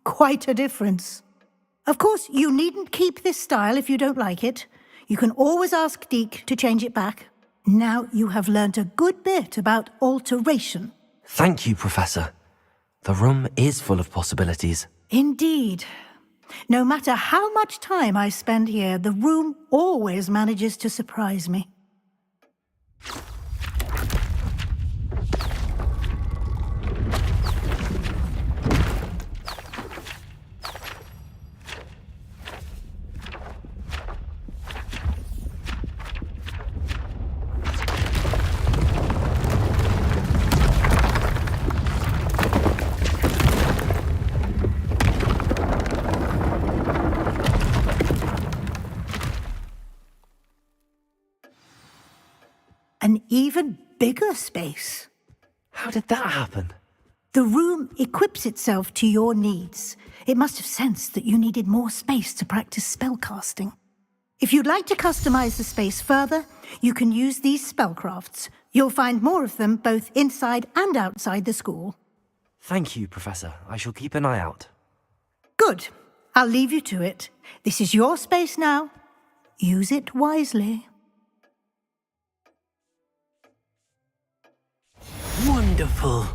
Quite a difference. Of course, you needn't keep this style if you don't like it. You can always ask Deke to change it back. Now you have learnt a good bit about alteration. Thank you, Professor. The room is full of possibilities. Indeed. No matter how much time I spend here, the room always manages to surprise me. An even bigger space. How did that happen? The room equips itself to your needs. It must have sensed that you needed more space to practice spellcasting. If you'd like to customize the space further, you can use these spellcrafts. You'll find more of them both inside and outside the school. Thank you, Professor. I shall keep an eye out. Good. I'll leave you to it. This is your space now. Use it wisely. Wonderful.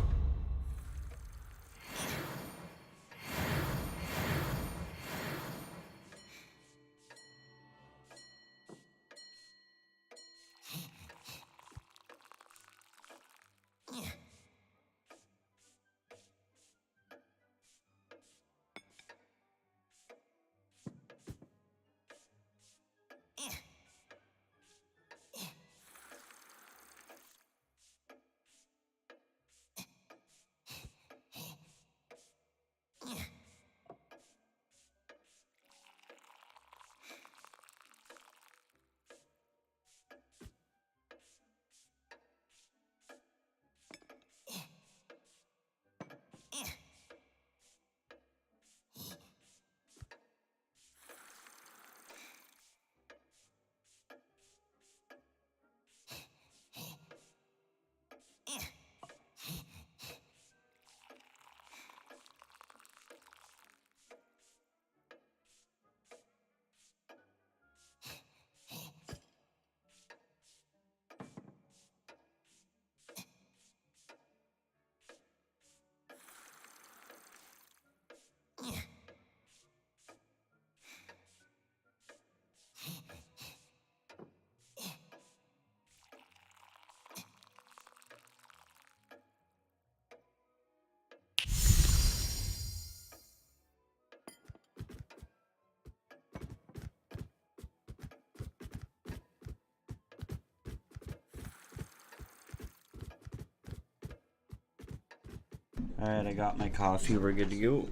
Alright, I got my coffee. We're good to go.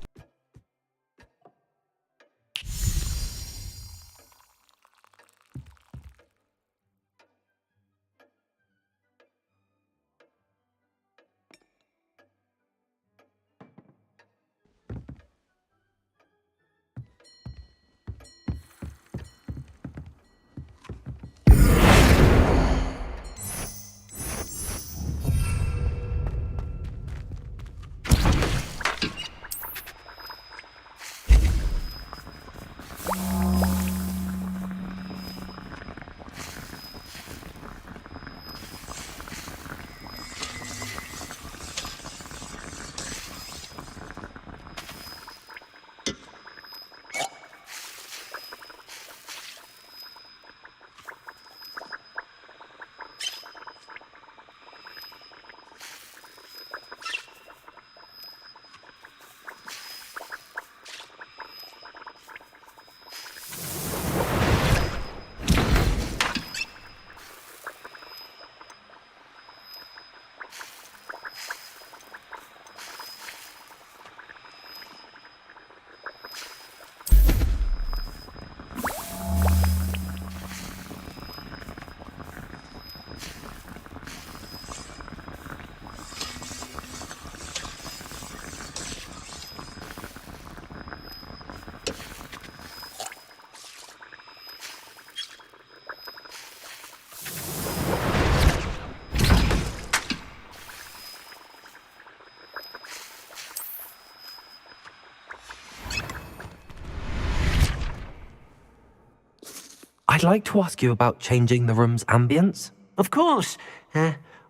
I'd like to ask you about changing the room's ambience. Of course.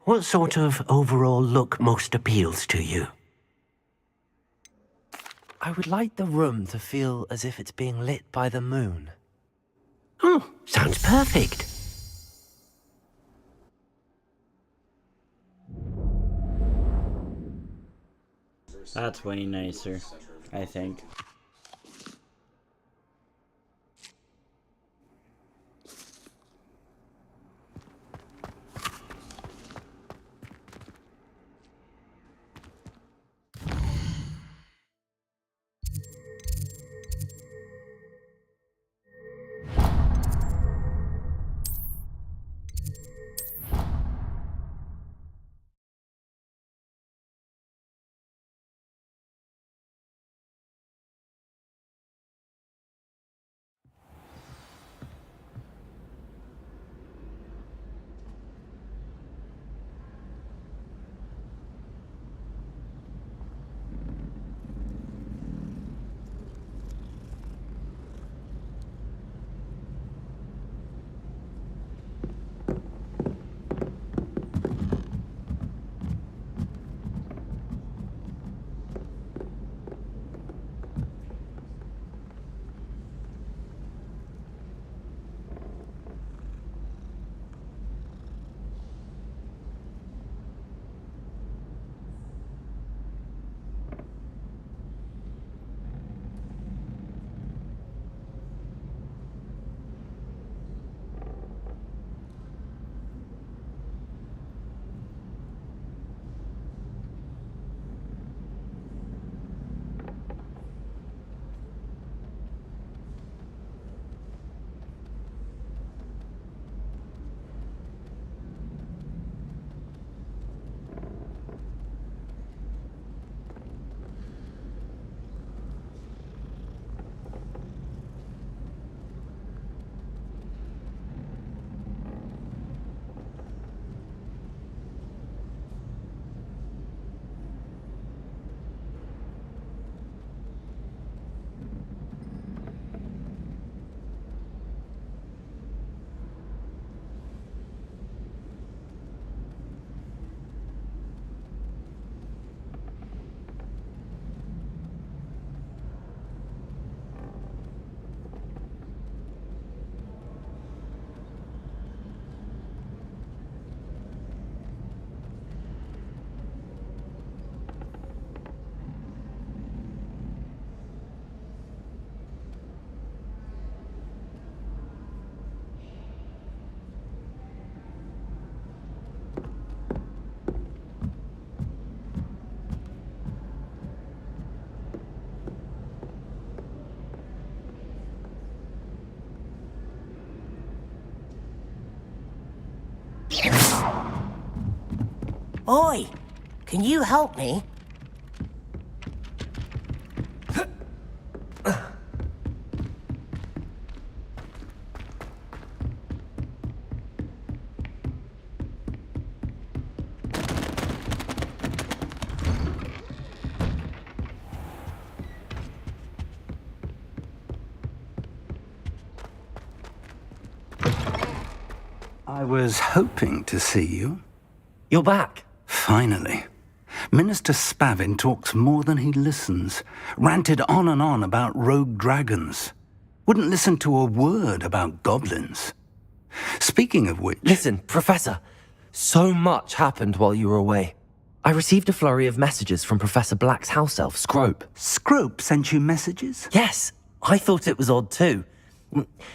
What sort of overall look most appeals to you? I would like the room to feel as if it's being lit by the moon. Oh, sounds perfect. That's way nicer, I think. Oi! Can you help me? I was hoping to see you. You're back. Finally. Minister Spavin talks more than he listens. Ranted on and on about rogue dragons. Wouldn't listen to a word about goblins. Speaking of which... Listen, Professor. So much happened while you were away. I received a flurry of messages from Professor Black's house elf, Scrope. Scrope sent you messages? Yes, I thought it was odd too.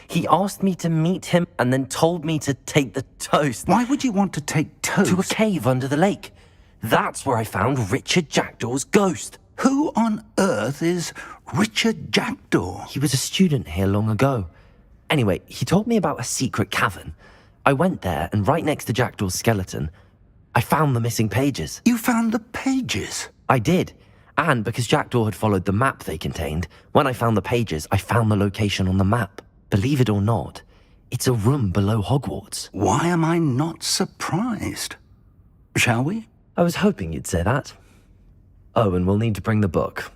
He asked me to meet him and then told me to take the toast. Why would you want to take toast? To a cave under the lake. That's where I found Richard Jackdaw's ghost. Who on earth is Richard Jackdaw? He was a student here long ago. Anyway, he told me about a secret cavern. I went there, and right next to Jackdaw's skeleton, I found the missing pages. You found the pages? I did. And because Jackdaw had followed the map they contained, when I found the pages, I found the location on the map. Believe it or not, it's a room below Hogwarts. Why am I not surprised? Shall we? I was hoping you'd say that. Oh, and we'll need to bring the book.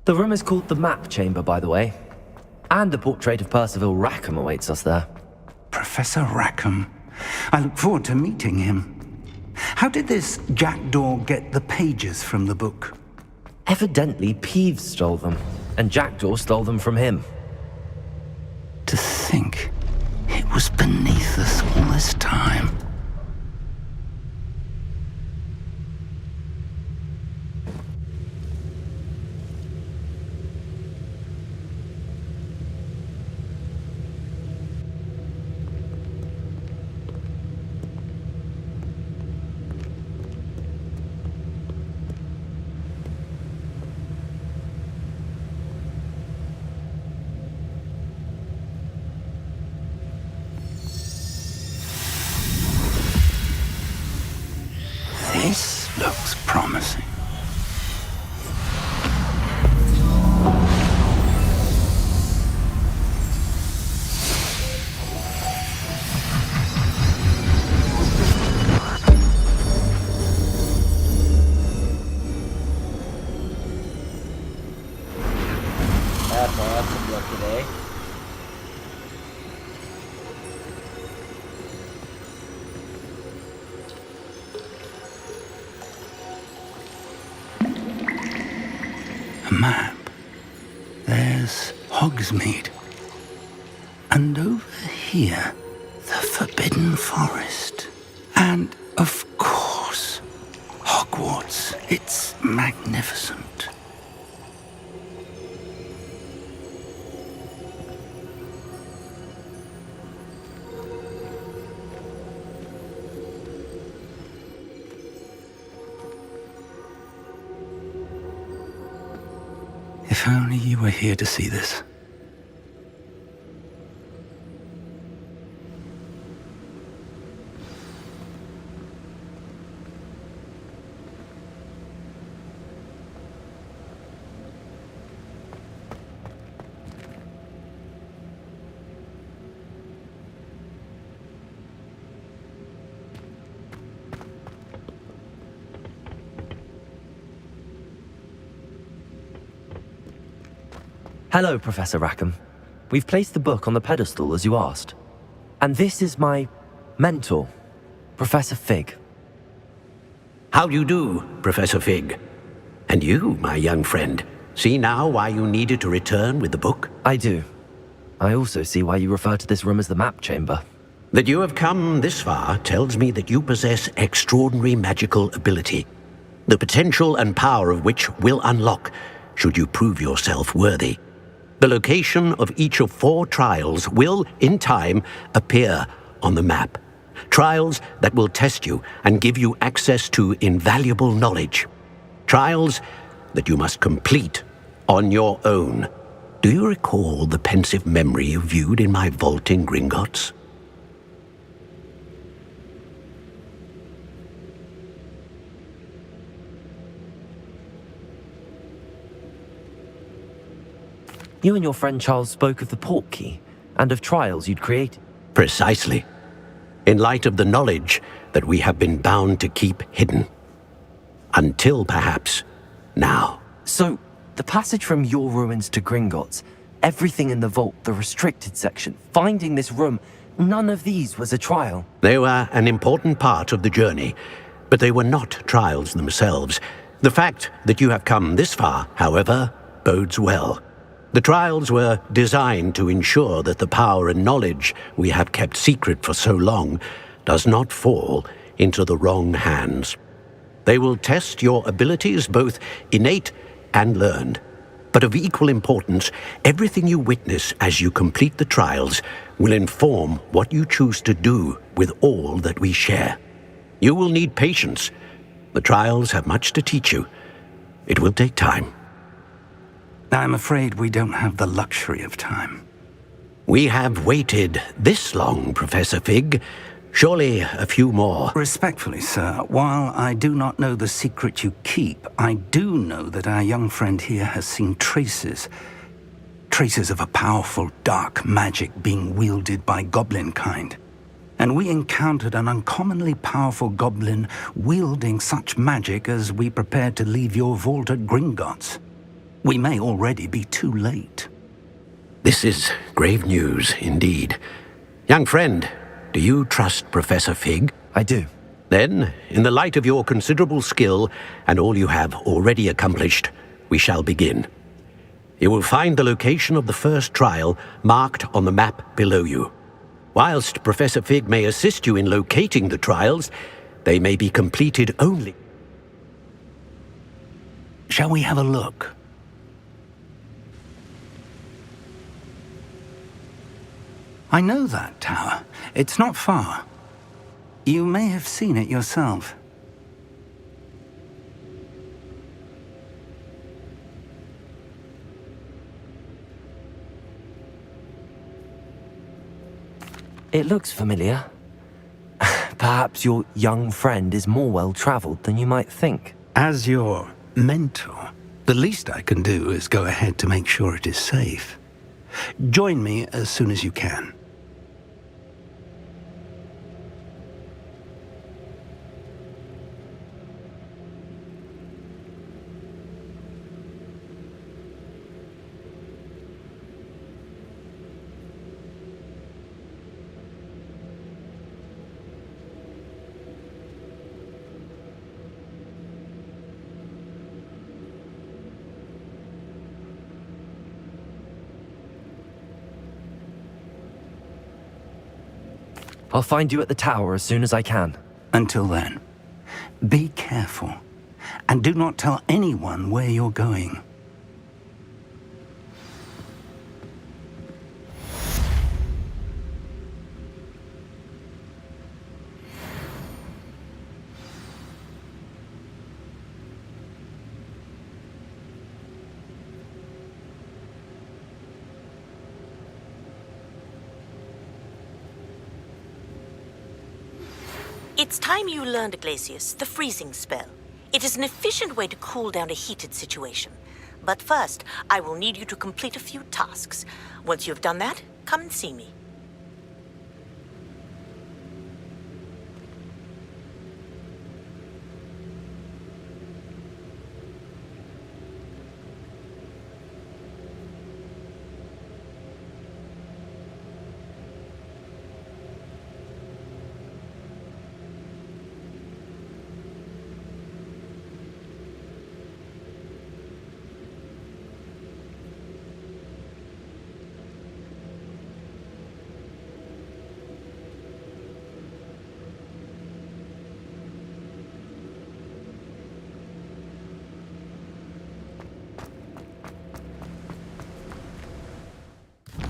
The room is called the Map Chamber, by the way. And the portrait of Percival Rackham awaits us there. Professor Rackham. I look forward to meeting him. How did this jackdaw get the pages from the book? Evidently, Peeves stole them, and Jackdaw stole them from him. To think it was beneath us all this time. This looks promising. That's awesome looking, eh? A map. There's Hogsmeade. And over here, the Forbidden Forest. And, of course, Hogwarts. It's magnificent. If only you were here to see this. Hello, Professor Rackham. We've placed the book on the pedestal as you asked. And this is my mentor, Professor Fig. How do you do, Professor Fig? And you, my young friend, see now why you needed to return with the book? I do. I also see why you refer to this room as the Map Chamber. That you have come this far tells me that you possess extraordinary magical ability, the potential and power of which will unlock should you prove yourself worthy. The location of each of 4 trials will, in time, appear on the map. Trials that will test you and give you access to invaluable knowledge. Trials that you must complete on your own. Do you recall the pensive memory you viewed in my vault in Gringotts? You and your friend Charles spoke of the portkey and of trials you'd created. Precisely. In light of the knowledge that we have been bound to keep hidden. Until, perhaps, now. So, the passage from your ruins to Gringotts, everything in the vault, the restricted section, finding this room, none of these was a trial. They were an important part of the journey, but they were not trials themselves. The fact that you have come this far, however, bodes well. The trials were designed to ensure that the power and knowledge we have kept secret for so long does not fall into the wrong hands. They will test your abilities, both innate and learned. But of equal importance, everything you witness as you complete the trials will inform what you choose to do with all that we share. You will need patience. The trials have much to teach you. It will take time. I'm afraid we don't have the luxury of time. We have waited this long, Professor Fig. Surely a few more. Respectfully, sir, while I do not know the secret you keep, I do know that our young friend here has seen traces. Traces of a powerful dark magic being wielded by goblin kind. And we encountered an uncommonly powerful goblin wielding such magic as we prepared to leave your vault at Gringotts. We may already be too late. This is grave news indeed. Young friend, do you trust Professor Fig? I do. Then, in the light of your considerable skill and all you have already accomplished, we shall begin. You will find the location of the first trial marked on the map below you. Whilst Professor Fig may assist you in locating the trials, they may be completed only... Shall we have a look? I know that tower. It's not far. You may have seen it yourself. It looks familiar. Perhaps your young friend is more well-traveled than you might think. As your mentor, the least I can do is go ahead to make sure it is safe. Join me as soon as you can. I'll find you at the tower as soon as I can. Until then, be careful, and do not tell anyone where you're going. It's time you learned, Glacius, the freezing spell. It is an efficient way to cool down a heated situation. But first, I will need you to complete a few tasks. Once you have done that, come and see me.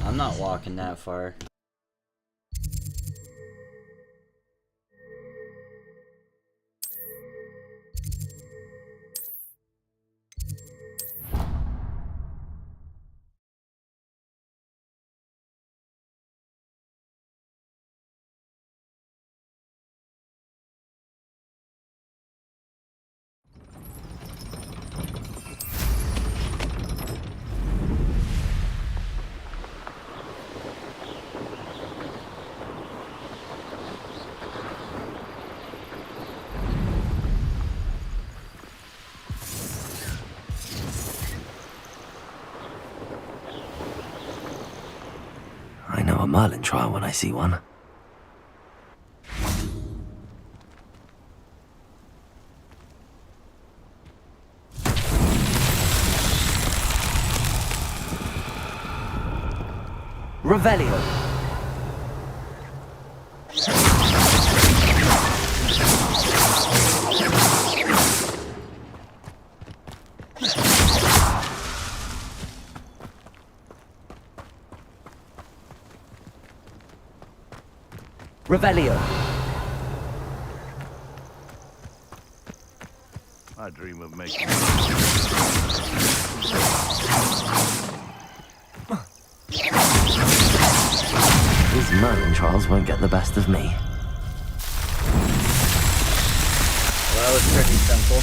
I'm not walking that far. I know a Merlin trial when I see one. Revelio. Revelio. I dream of making... These Merlin trials won't get the best of me. Well, that was pretty simple.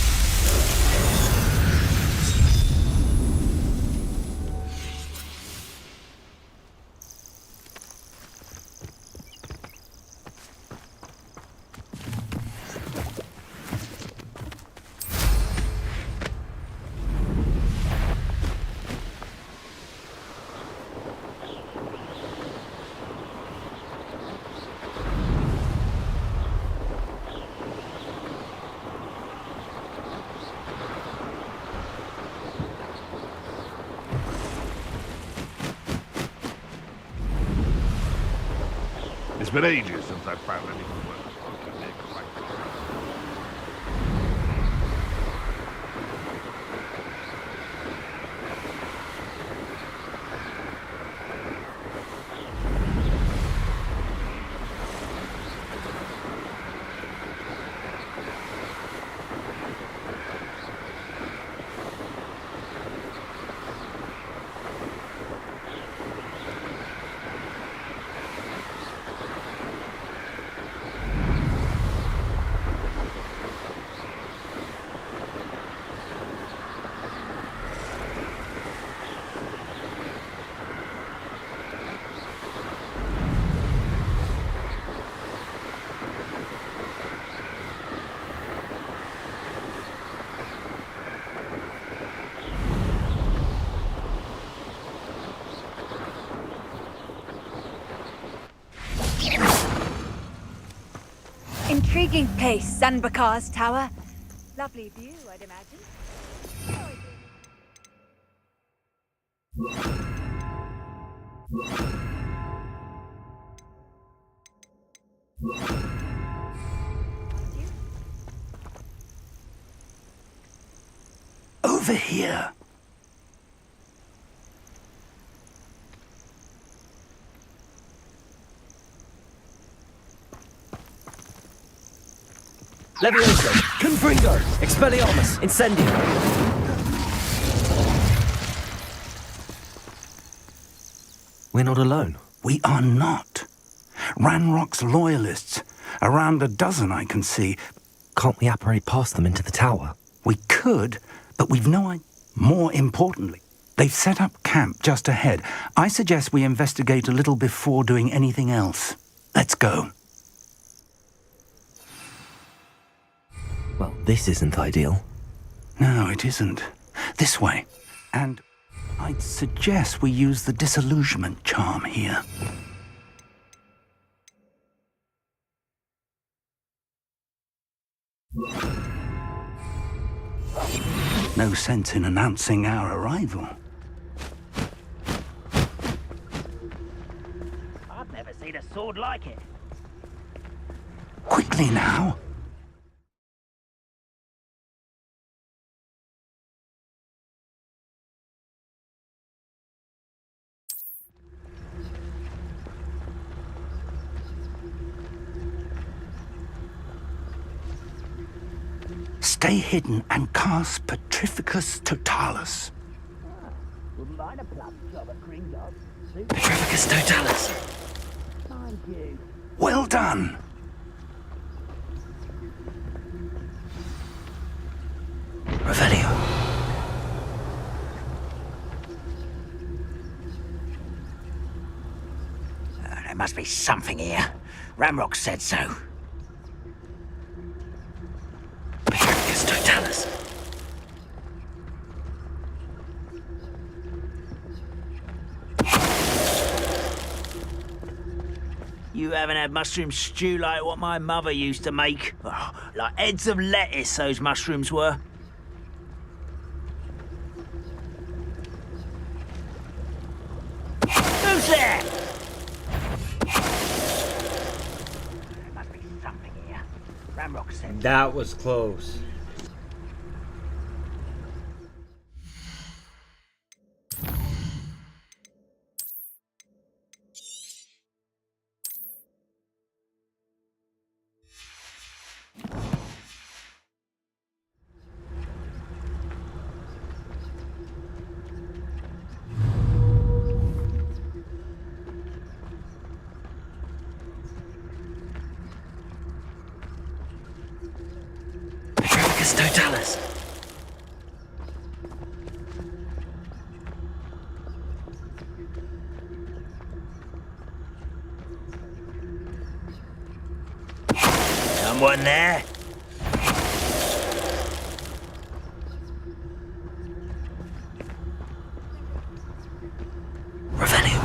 been ages since I found anything worth poking their quite. Intriguing place, Zanbakar's tower. Lovely view, I'd imagine. Over here. Levioso, Confringo, Expelliarmus, Incendio. We're not alone. We are not. Ranrock's loyalists. Around a dozen I can see. Can't we apparate past them into the tower? We could, but we've no idea. More importantly, they've set up camp just ahead. I suggest we investigate a little before doing anything else. Let's go. Well, this isn't ideal. No, it isn't. This way. And I'd suggest we use the disillusionment charm here. No sense in announcing our arrival. I've never seen a sword like it. Quickly now. Stay hidden and cast Petrificus Totalis. Wouldn't mind a plum job at Gringotts. Petrificus Totalis. Thank you. Well done. Revelio. There must be something here. Ramrock said so. Petrificus Totalis. You haven't had mushroom stew like what my mother used to make. Oh, like heads of lettuce, those mushrooms were. Who's there? There must be something here. Ramrock said. That was close. Petrificus Totalis. Someone there? Revelio.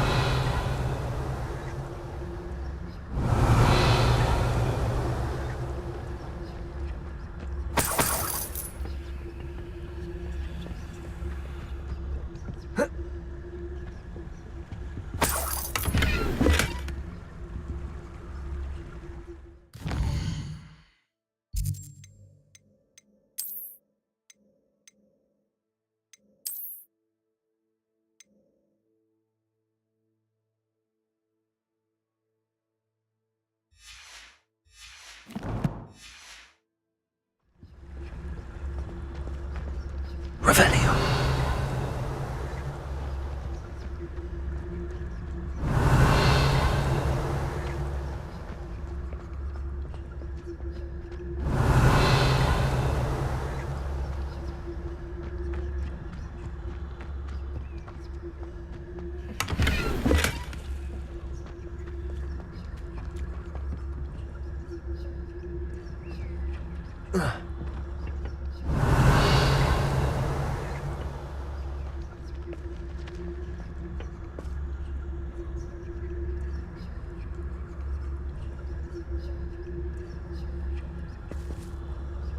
Revelio.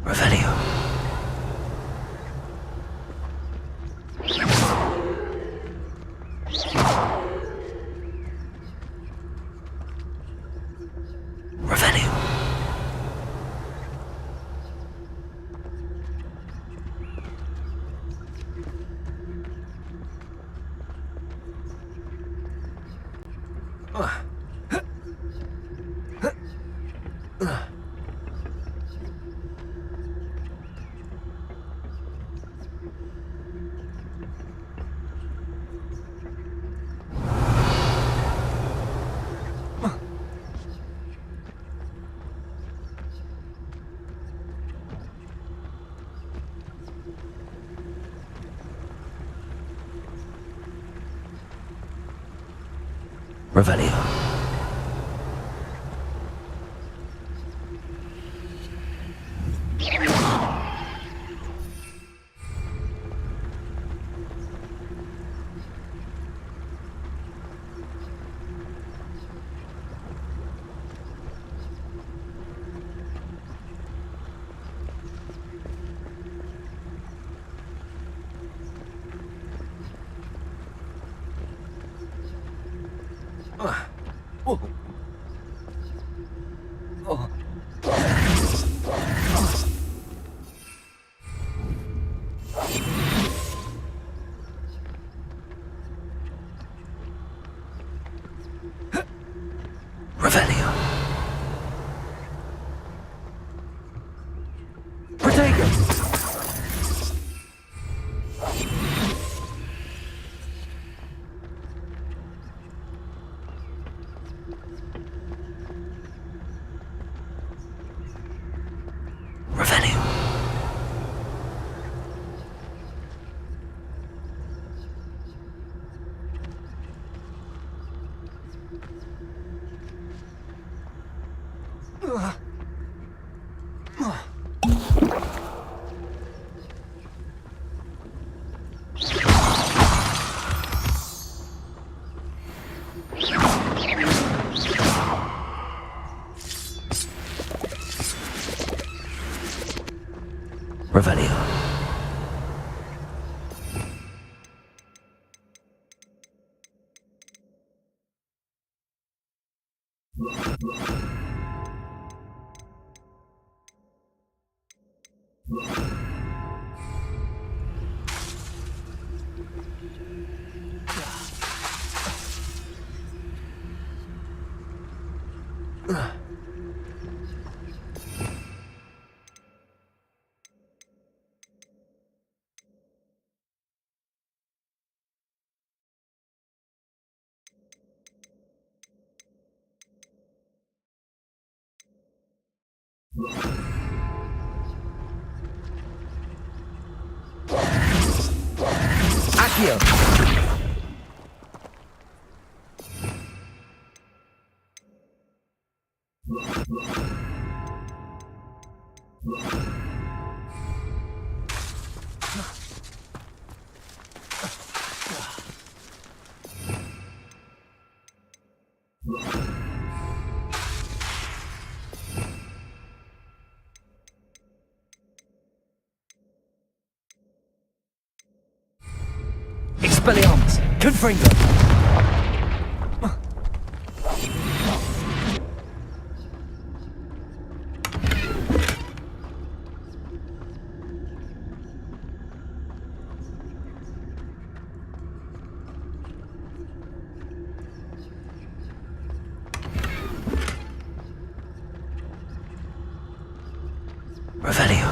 Revelio. Revelio. Revelio. Revelio. Protego. Revelio. Revelio. Accio. Expelliarmus. Confringo. Revelio.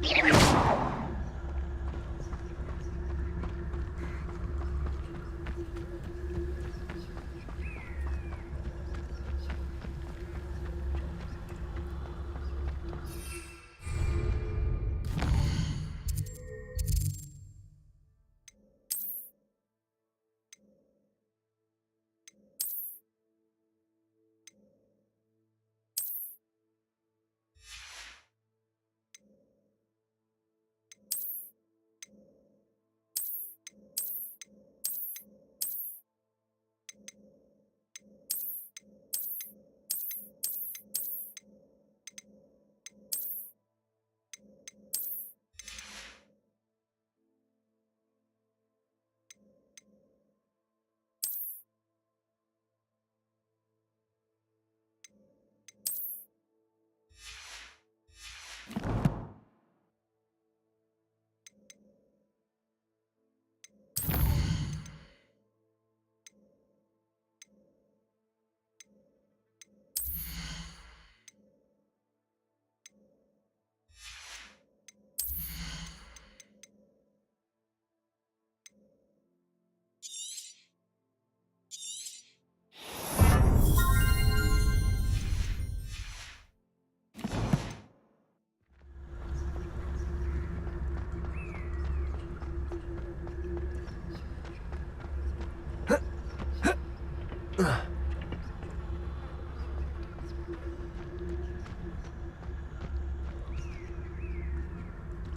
Revelio.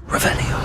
Revelio.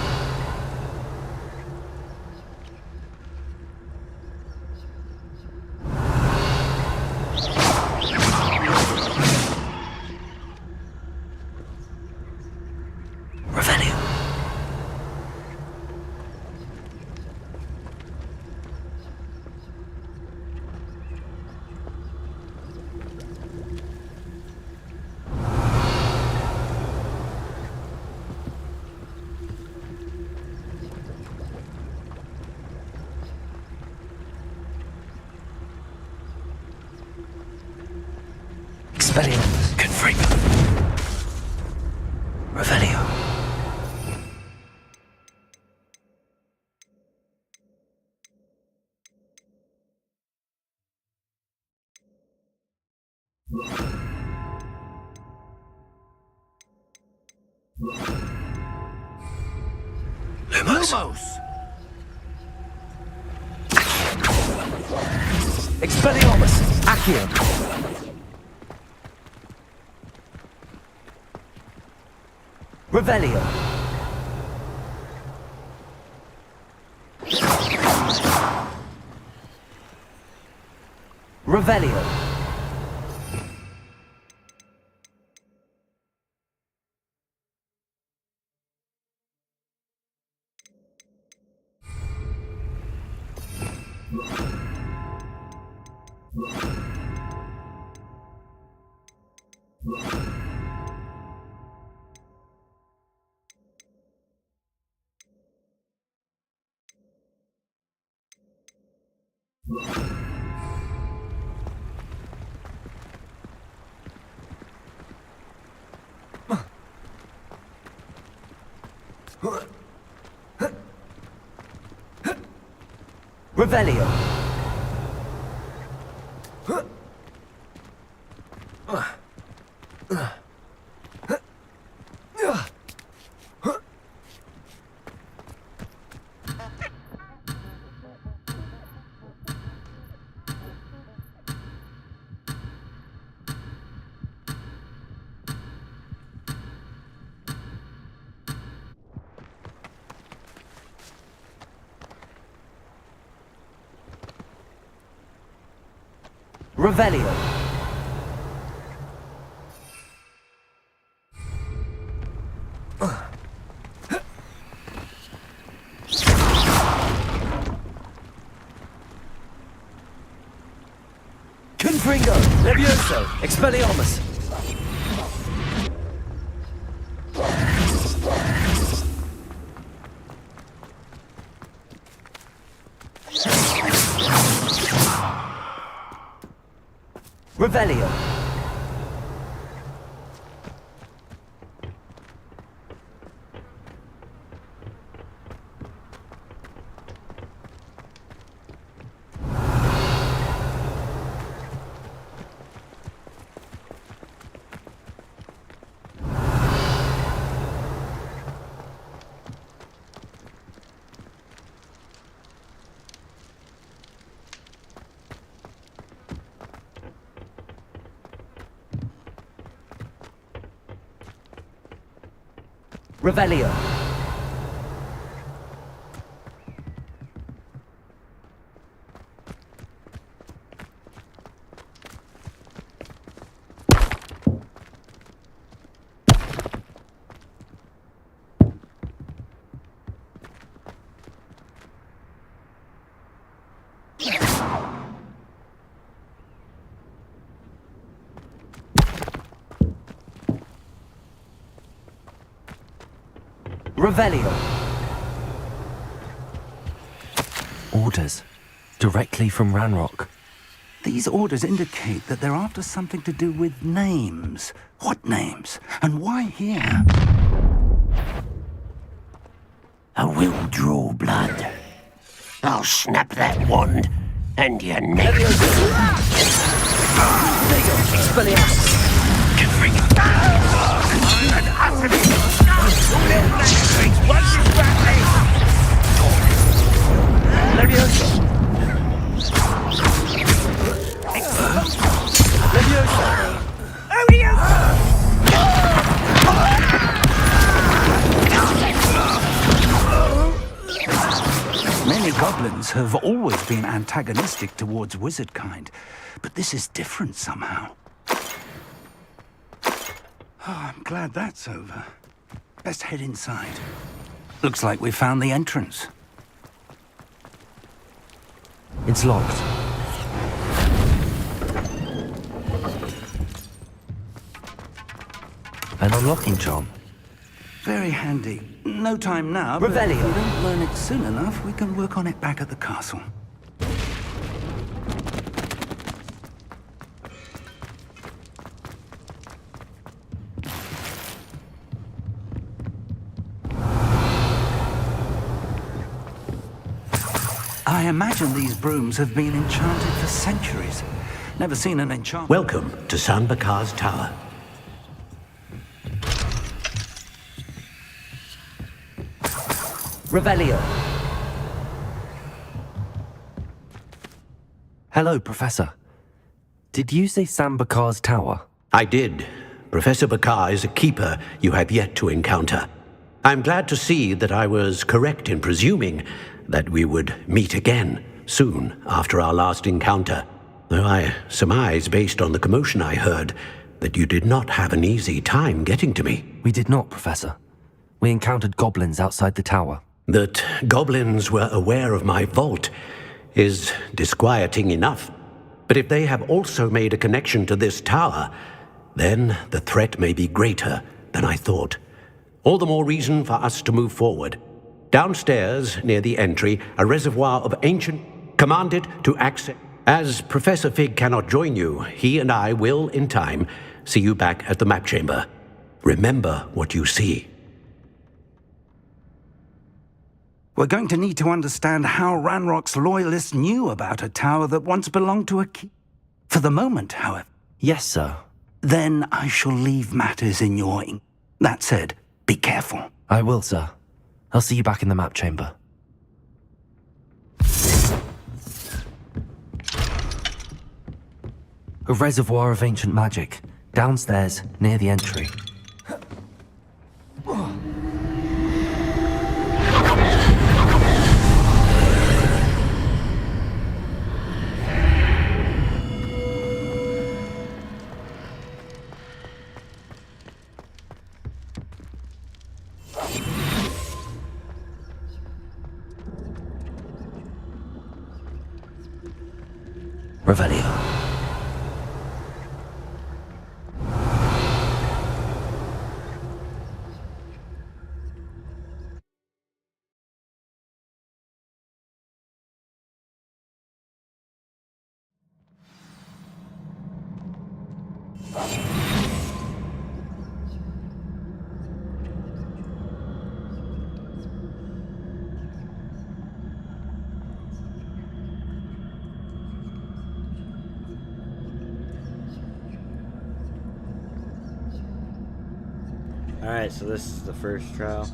Expelliarmus. Confringo. Revelio. Lumos. Expelliarmus. Accio. Revelio. Revelio. Revelio. Revelio. Confringo. Levioso. Expelliarmus. Revelio. Revelio. Revelio. Orders. Directly from Ranrock. These orders indicate that they're after something to do with names. What names? And why here? I will draw blood. I'll snap that wand, and your neck. Many goblins have always been antagonistic towards wizard kind, but this is different somehow. Oh, I'm glad that's over. Let's head inside. Looks like we found the entrance. It's locked. An unlocking charm. Very handy. No time now, but if Revelio. we don't learn it soon enough, we can work on it back at the castle. I imagine these brooms have been enchanted for centuries. Never seen an enchantment. Welcome to Sanbakar's Tower. Revelio. Hello, Professor. Did you say Sambakar's tower? I did. Professor Bakar is a keeper you have yet to encounter. I'm glad to see that I was correct in presuming that we would meet again soon after our last encounter, though I surmise, based on the commotion I heard, that you did not have an easy time getting to me. We did not, Professor. We encountered goblins outside the tower. That goblins were aware of my vault is disquieting enough. But if they have also made a connection to this tower, then the threat may be greater than I thought. All the more reason for us to move forward. Downstairs, near the entry, a reservoir of ancient commanded to access. As Professor Fig cannot join you, he and I will, in time, see you back at the map chamber. Remember what you see. We're going to need to understand how Ranrock's loyalists knew about a tower that once belonged to a king. For the moment, however. Yes, sir. Then I shall leave matters in your ink. That said, be careful. I will, sir. I'll see you back in the map chamber. A reservoir of ancient magic, downstairs, near the entry. Revelio. Alright, so this is the first trial.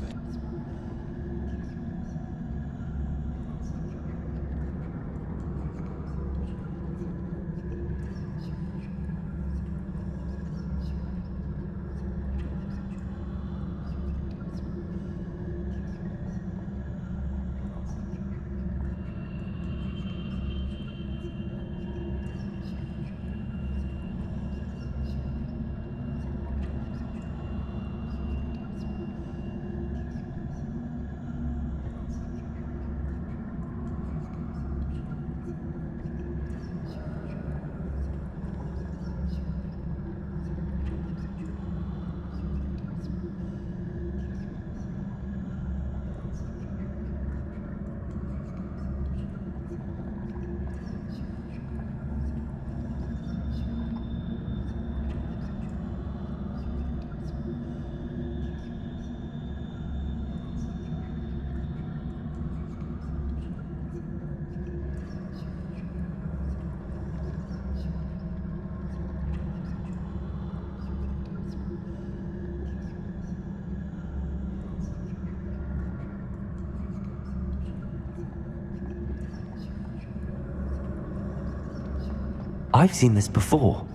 I've seen this before,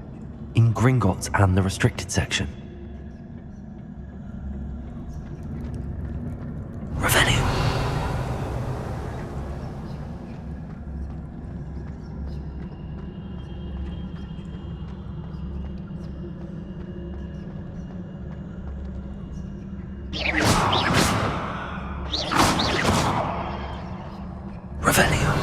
in Gringotts and the restricted section. Revelio. Revelio.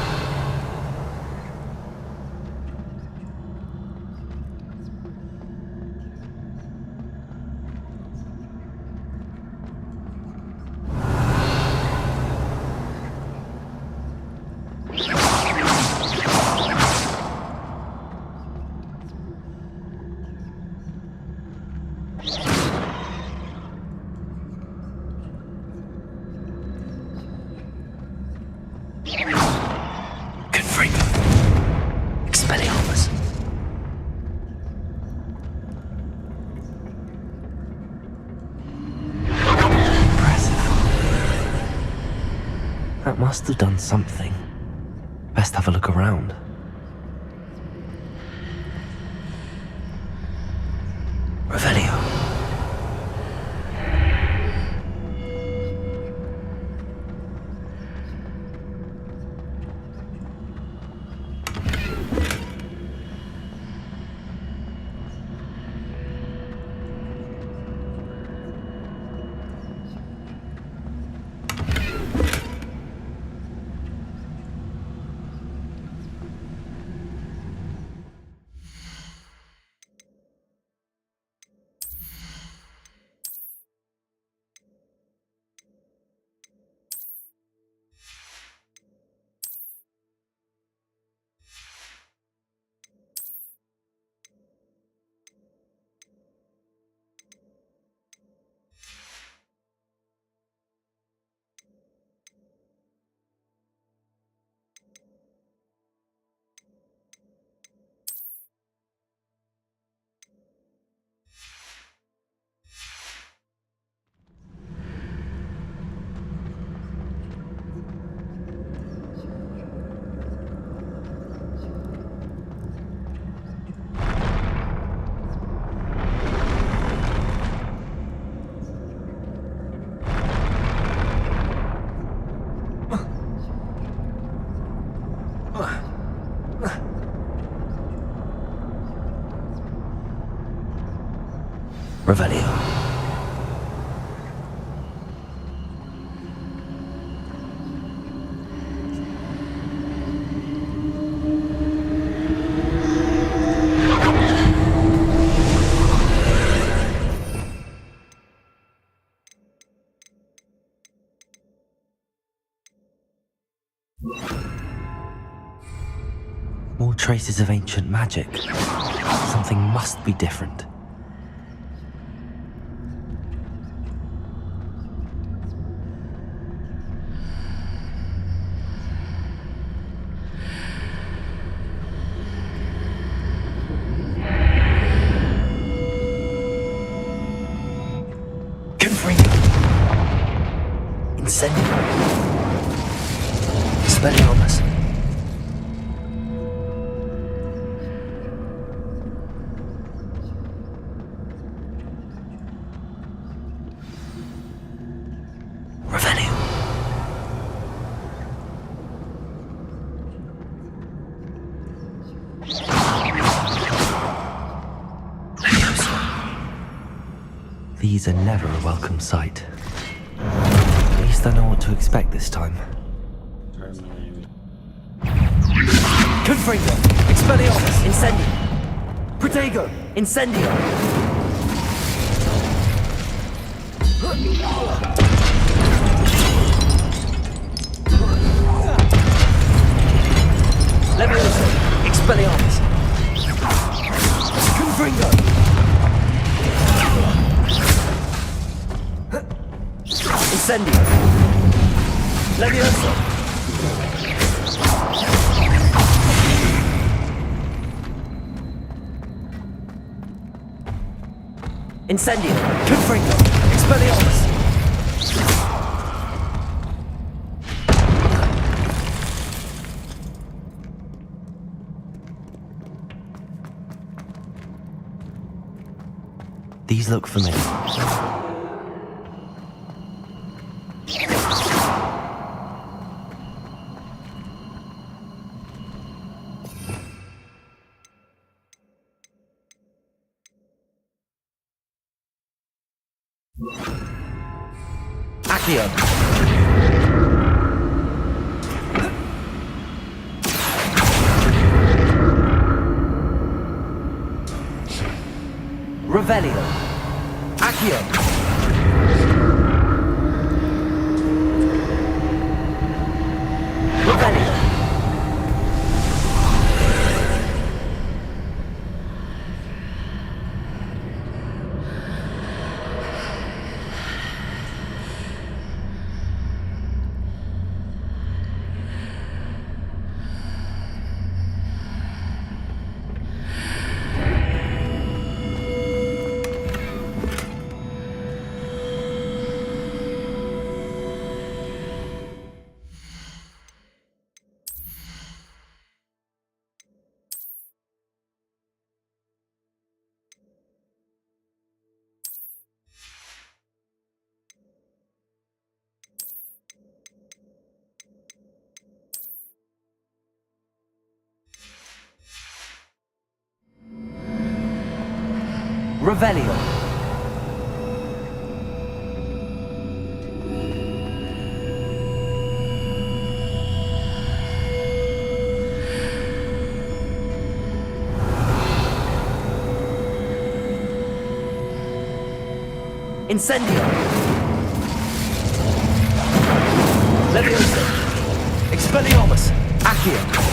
Confringo. Expelliarmus. Impressive. That must have done something. Best have a look around. Revelio. Revelio. More traces of ancient magic. Something must be different. Incendio. Expelliarmus. Revelio. These are never a welcome sight. At least I know what to expect this time. Confringo! Expelliarmus! Incendio! Protego! Incendio! Levioso! Expelliarmus! Confringo! Incendio! Levioso! Incendio! Confringo! Expelliarmus! These look familiar. Accio. Revelio. Accio. Revelio. Revelio. Incendio. Leviosa. Expelliarmus. Accio.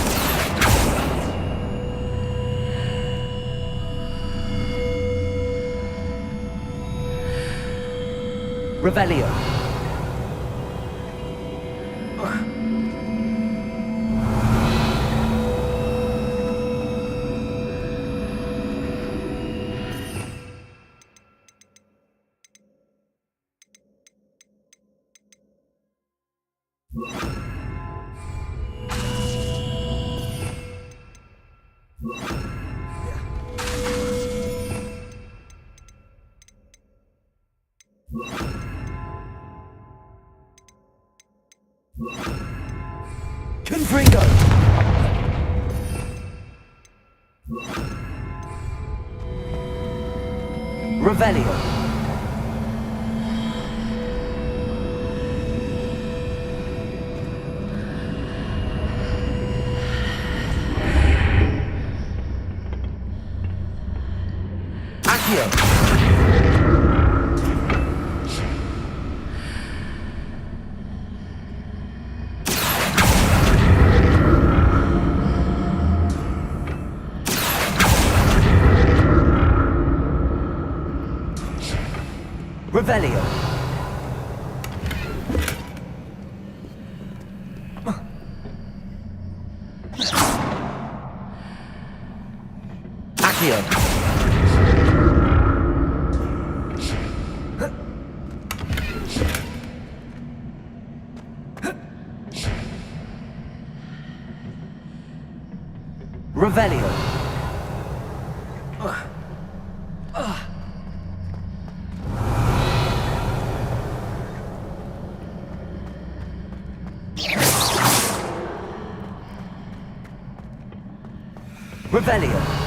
Revelio. Confringo. Revelio. Accio. Revelio. Accio. Revelio. Revelio.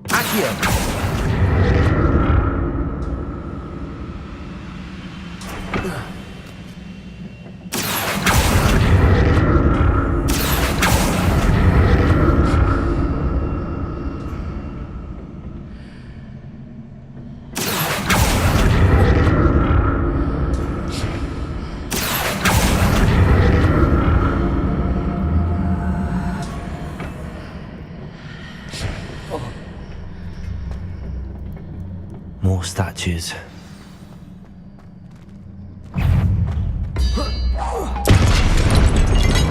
Accio. More statues.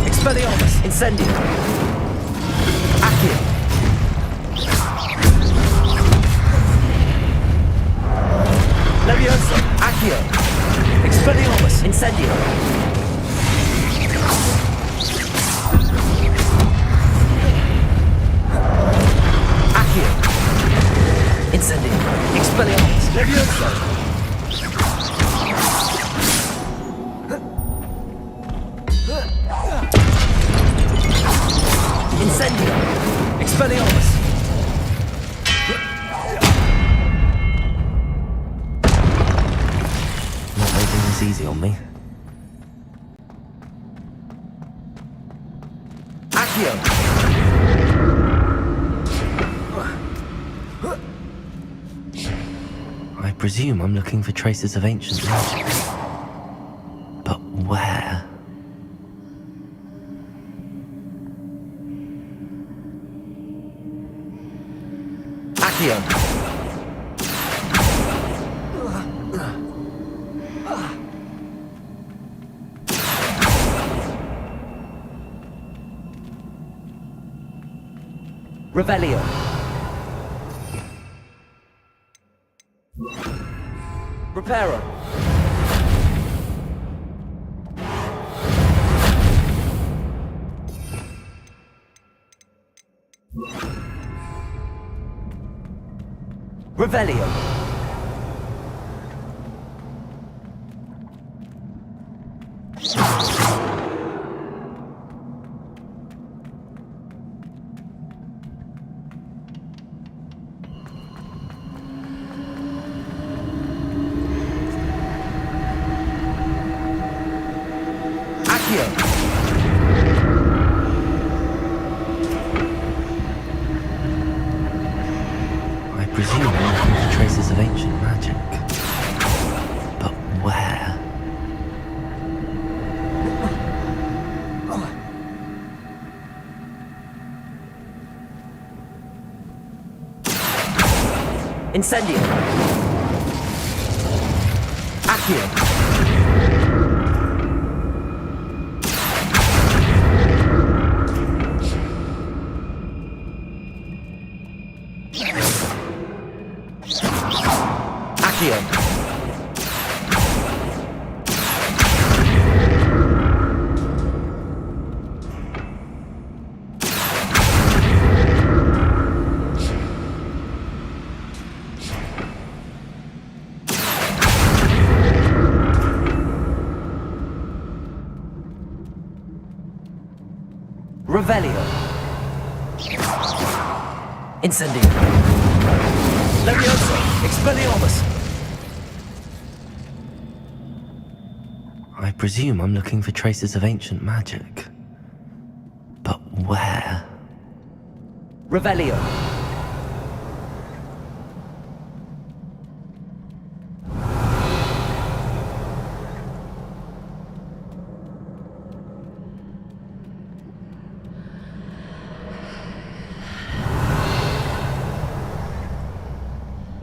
Expelliarmus! Incendio! Accio! Incendio! Accio! Incendio! Expelliarmus! Levioso! Incendio! Expelliarmus! Not making this easy on me. Accio! I presume I'm looking for traces of ancient magic. But where? Accio! Revelio. Reparo. Revelio. I presume I'm looking for traces of ancient magic. But where? Incendio! Accio! Revelio. Incendio. Levioso. Expelliarmus. I presume I'm looking for traces of ancient magic. But where? Revelio.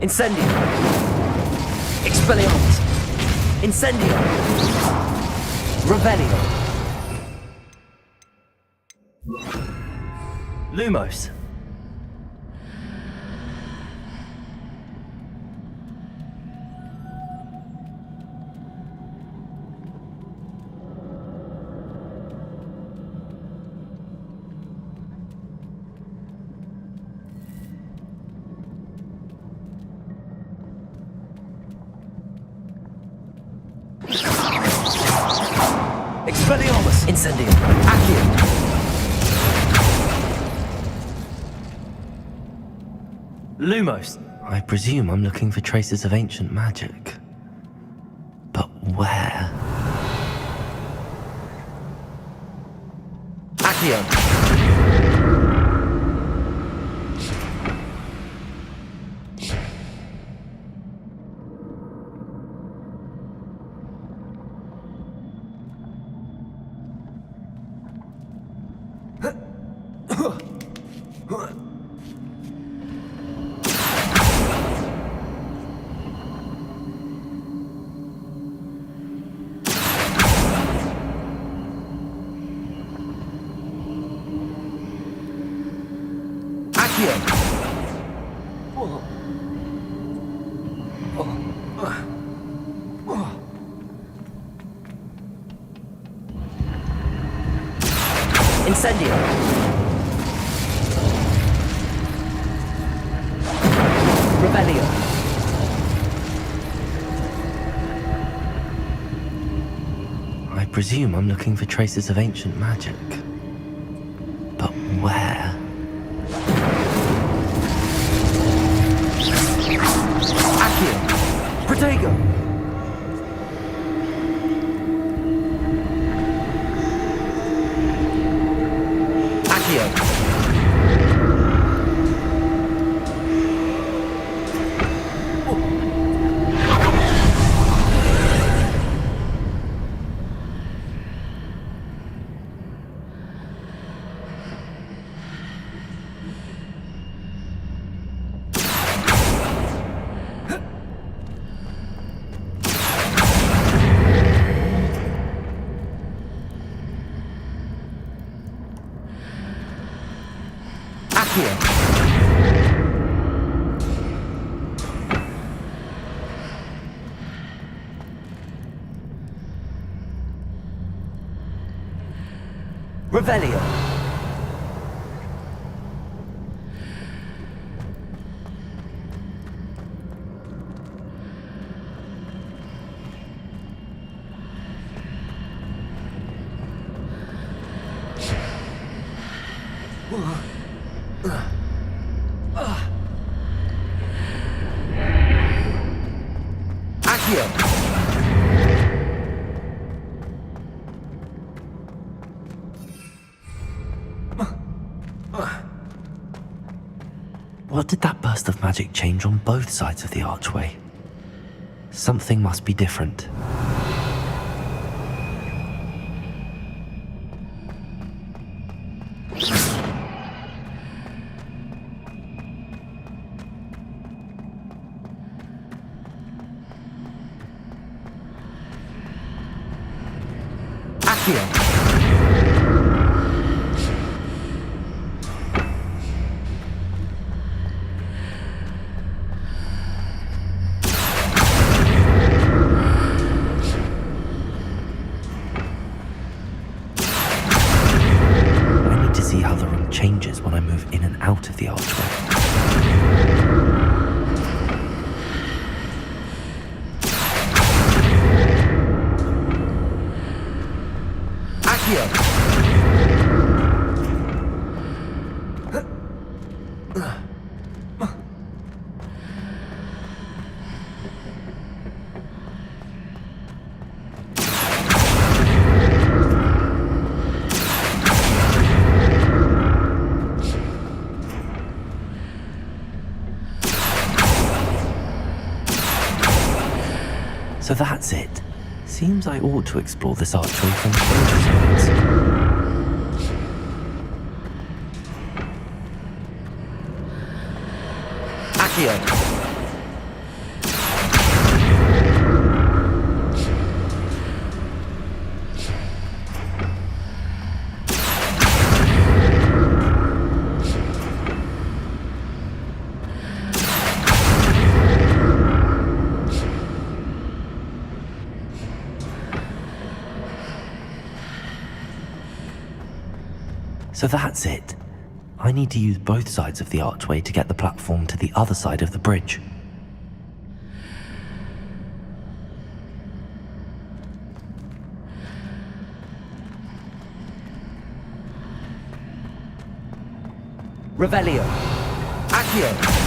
Incendio! Expelliarmus! Incendio! Revelio! Lumos! Expelliarmus! Incendio! Accio! Lumos! I presume I'm looking for traces of ancient magic. But where? Accio! Incendio! Revelio! I presume I'm looking for traces of ancient magic. But where? Accio! Protego! Accio! Revelio! Accio! What did that burst of magic change on both sides of the archway? Something must be different. Accio! See how the room changes when I move in and out of the archway. Accio! So that's it. Seems I ought to explore this archway from both sides. Accio! So that's it. I need to use both sides of the archway to get the platform to the other side of the bridge. Revelio! Accio!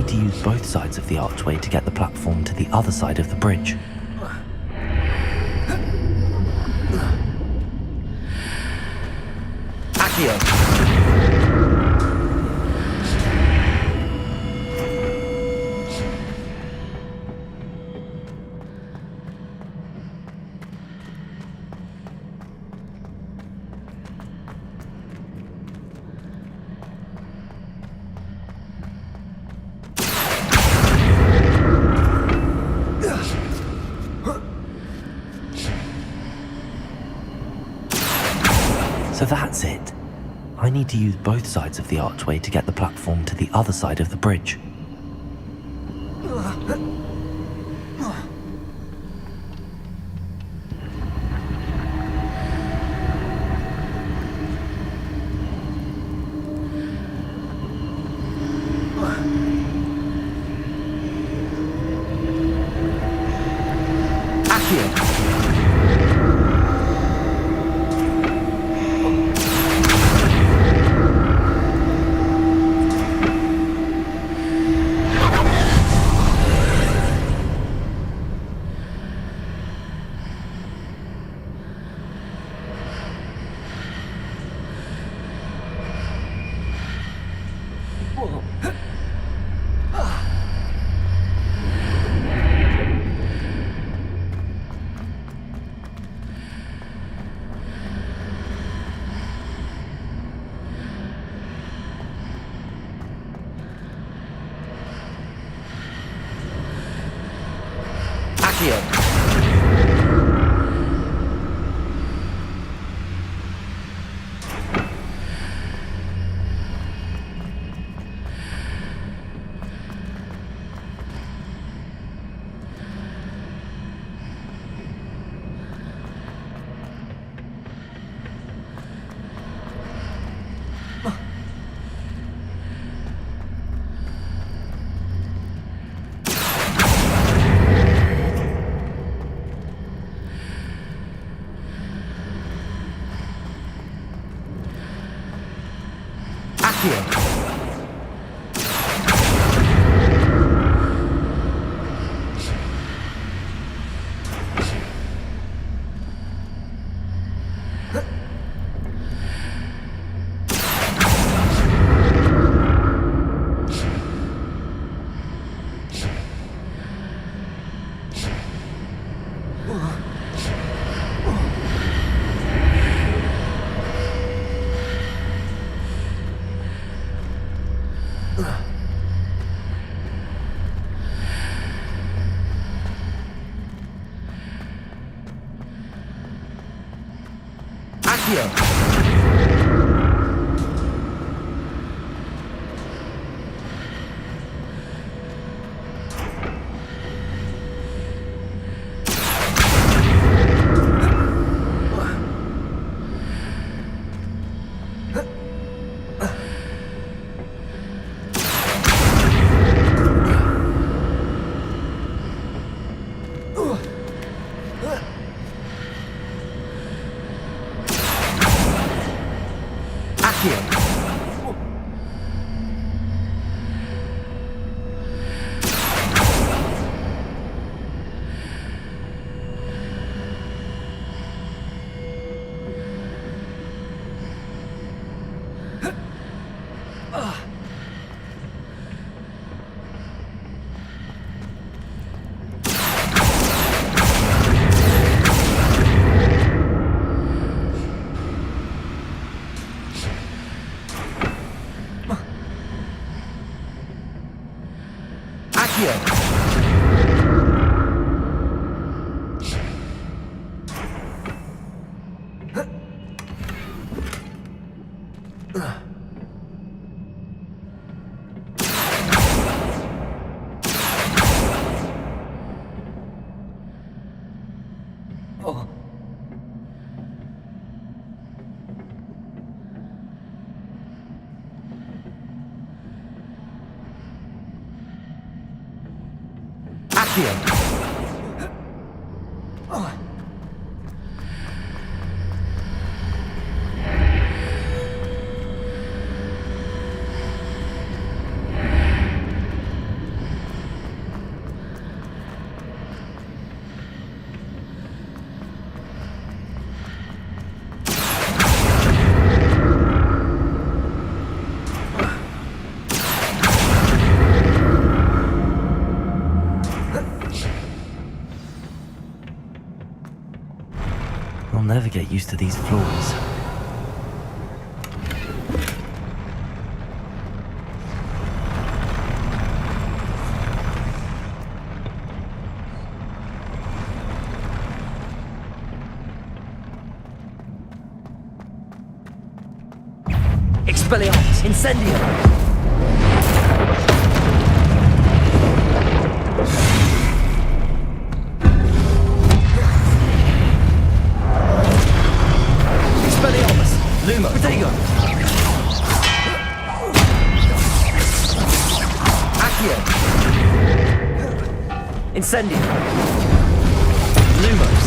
To use both sides of the archway to get the platform to the other side of the bridge. Accio! So that's it. I need to use both sides of the archway to get the platform to the other side of the bridge. I'll never get used to these floors. Expelliarmus! Incendio! Expelliarmus! Lumo! Protego! Accio! Incendio! Lumos!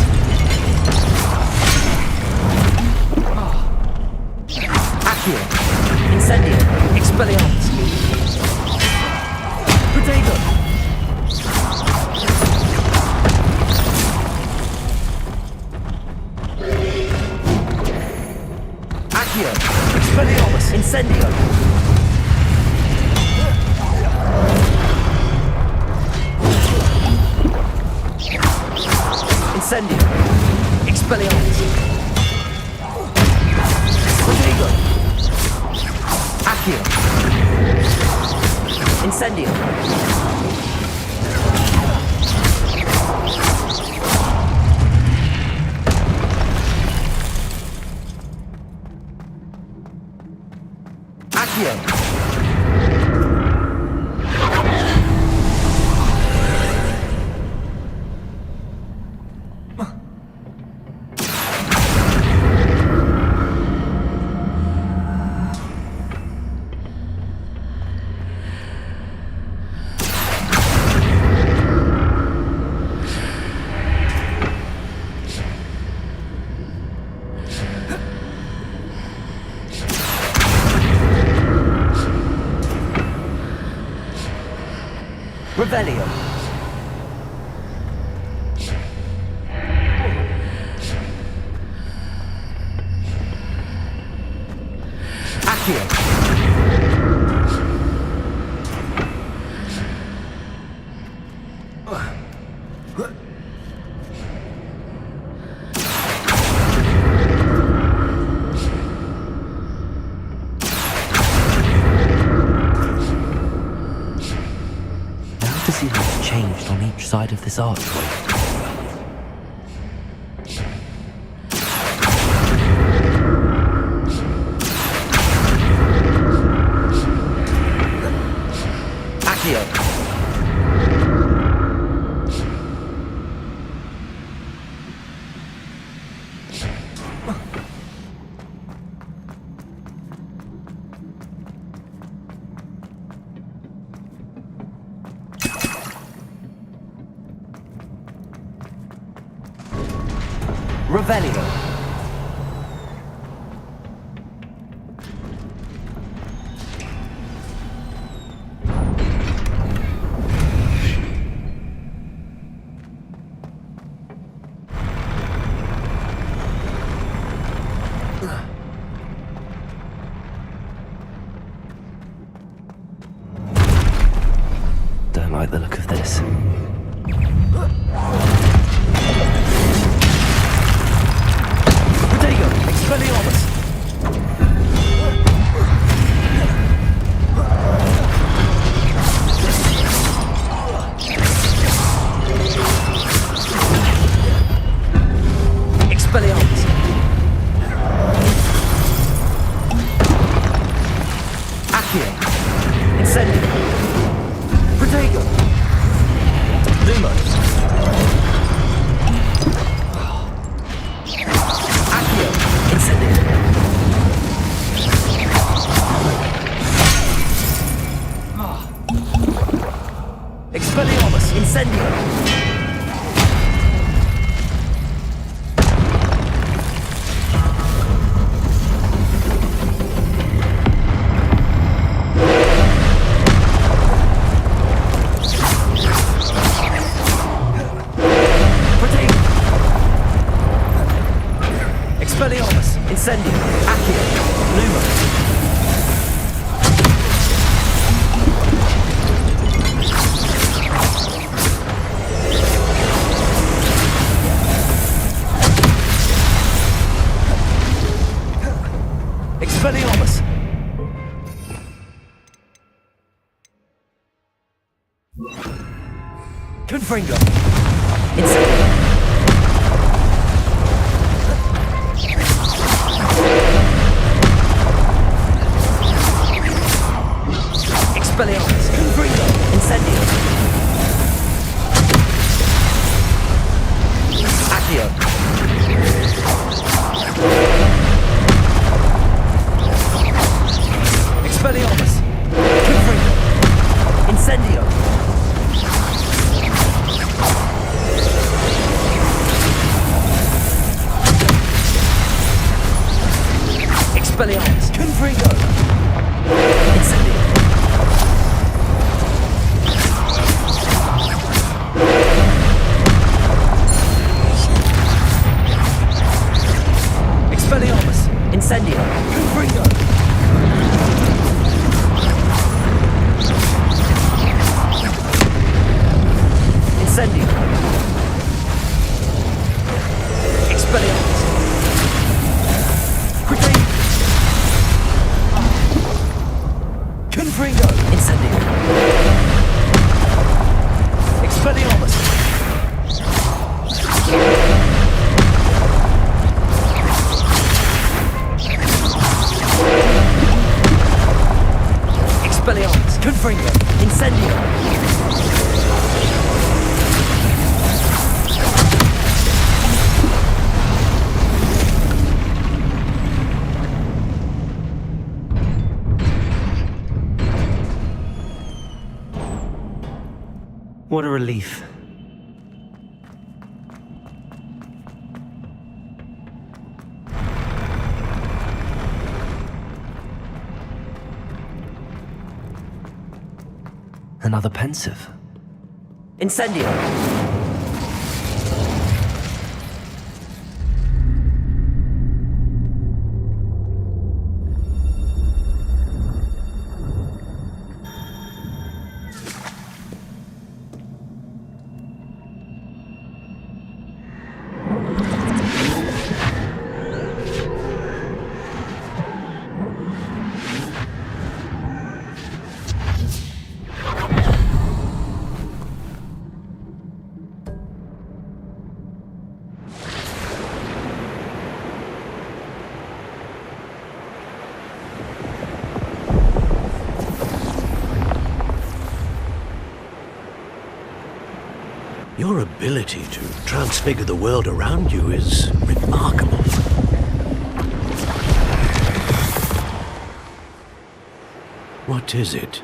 Accio! Incendio! Expelliarmus! Protego! Accio! Expelliarmus! Incendio! Incendio! Expelliarmus! Protego! Accio! Incendio! Accio! Revelio! Accio! Now to see how it's changed on each side of this archway. Accio! Revelio! Don't like the look of this. Protego! Expelliarmus! Expelliarmus! Accio! Incendio! Protego! Lumo! Accio! Incendio! Expelliarmus! Incendio! Protego! Expelliarmus! Incendio! Accio! Lumo! Expelliarmus! Confringo! Incendio! Expelliarmus! Confringo! Incendio! Expelliarmus! Incendio! Confringo! Incendio! Expelliarmus! Grenade! Confringo! Incendio! Expelliarmus! Expelliarmus! Confringo! Incendio! What a relief. Another pensive. Incendio! Your ability to transfigure the world around you is remarkable. What is it?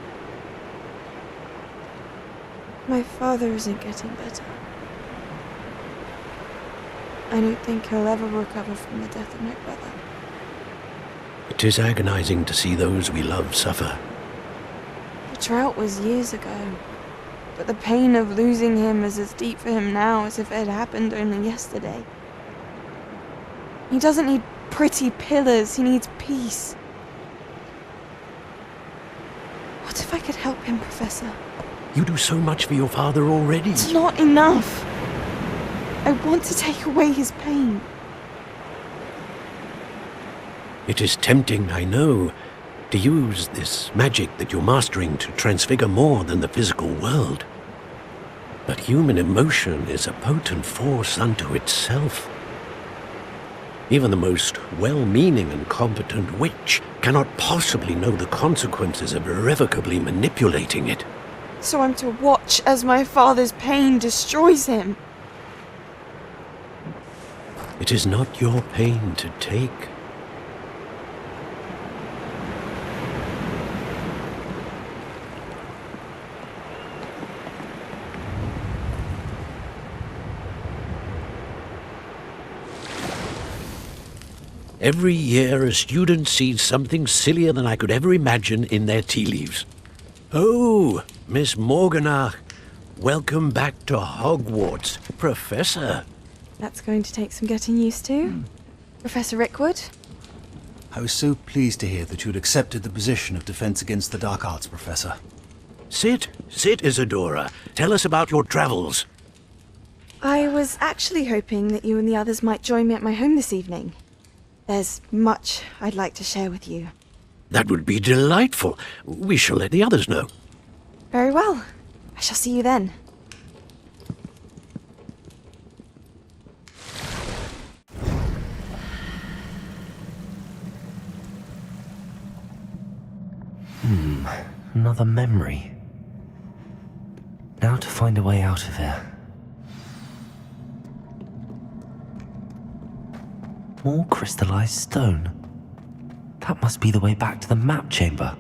My father isn't getting better. I don't think he'll ever recover from the death of my brother. It is agonizing to see those we love suffer. The drought was years ago, but the pain of losing him is as deep for him now as if it had happened only yesterday. He doesn't need pretty pillars, he needs peace. What if I could help him, Professor? You do so much for your father already. It's not enough. I want to take away his pain. It is tempting, I know, to use this magic that you're mastering to transfigure more than the physical world. But human emotion is a potent force unto itself. Even the most well-meaning and competent witch cannot possibly know the consequences of irrevocably manipulating it. So I'm to watch as my father's pain destroys him. It is not your pain to take. Every year, a student sees something sillier than I could ever imagine in their tea leaves. Oh, Miss Morganach, welcome back to Hogwarts, Professor. That's going to take some getting used to. Professor Rickwood? I was so pleased to hear that you had accepted the position of Defense Against the Dark Arts, Professor. Sit, Isadora. Tell us about your travels. I was actually hoping that you and the others might join me at my home this evening. There's much I'd like to share with you. That would be delightful. We shall let the others know. Very well. I shall see you then. Another memory. Now to find a way out of here. More crystallized stone. That must be the way back to the map chamber.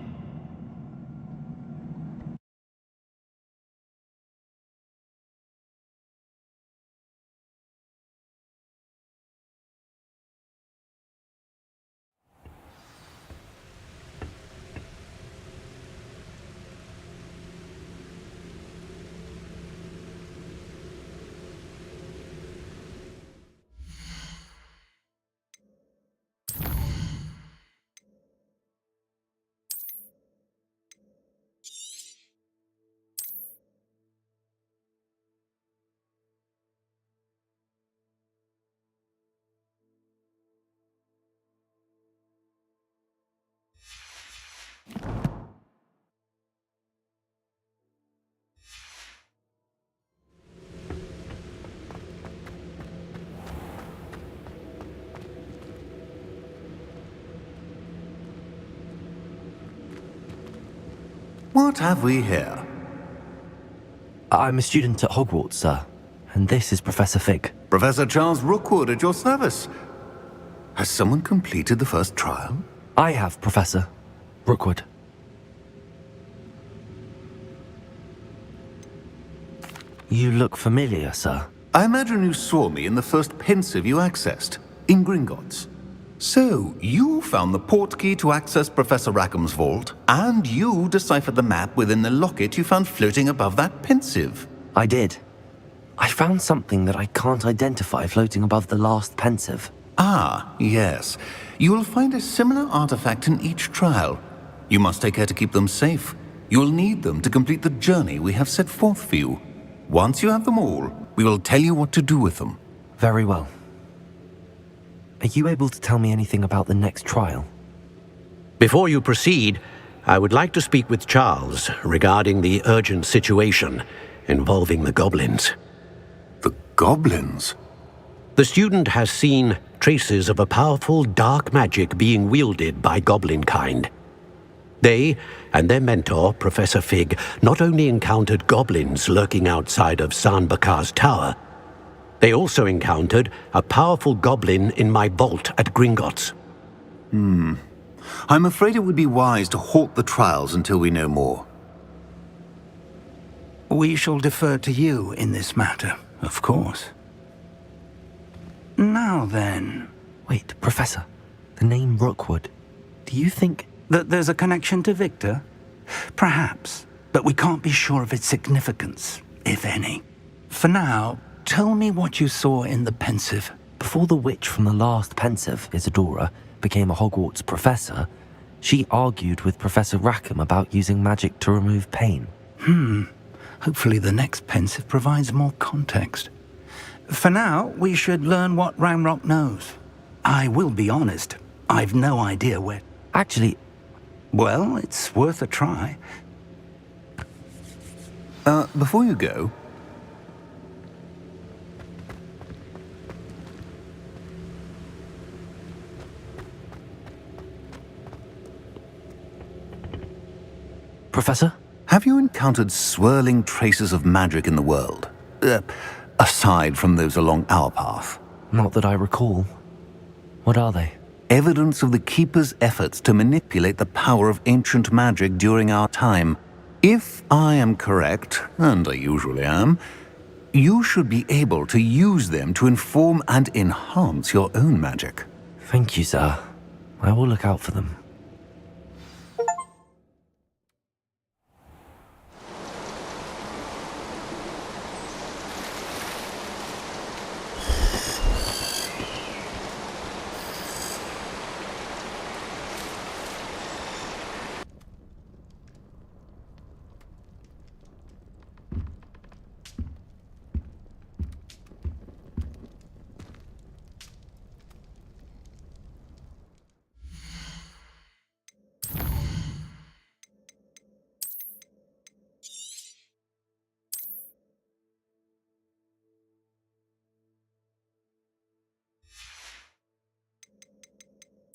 What have we here? I'm a student at Hogwarts, sir. And this is Professor Fig. Professor Charles Rookwood at your service. Has someone completed the first trial? I have, Professor Rookwood. You look familiar, sir. I imagine you saw me in the first pensive you accessed, in Gringotts. So, you found the portkey to access Professor Rackham's vault, and you deciphered the map within the locket you found floating above that pensive. I did. I found something that I can't identify floating above the last pensive. Ah, yes. You will find a similar artifact in each trial. You must take care to keep them safe. You will need them to complete the journey we have set forth for you. Once you have them all, we will tell you what to do with them. Very well. Are you able to tell me anything about the next trial? Before you proceed, I would like to speak with Charles regarding the urgent situation involving the goblins. The goblins? The student has seen traces of a powerful dark magic being wielded by goblin kind. They and their mentor, Professor Fig, not only encountered goblins lurking outside of Sanbakar's tower, they also encountered a powerful goblin in my vault at Gringotts. I'm afraid it would be wise to halt the trials until we know more. We shall defer to you in this matter, of course. Now then... Wait, Professor. The name Rookwood. Do you think... that there's a connection to Victor? Perhaps, but we can't be sure of its significance, if any. For now, tell me what you saw in the pensive. Before the witch from the last pensive, Isadora, became a Hogwarts professor, she argued with Professor Rackham about using magic to remove pain. Hopefully the next pensive provides more context. For now, we should learn what Ramrock knows. I will be honest, I've no idea where... Actually... Well, it's worth a try. Before you go... Professor? Have you encountered swirling traces of magic in the world? Aside from those along our path? Not that I recall. What are they? Evidence of the Keeper's efforts to manipulate the power of ancient magic during our time. If I am correct, and I usually am, you should be able to use them to inform and enhance your own magic. Thank you, sir. I will look out for them.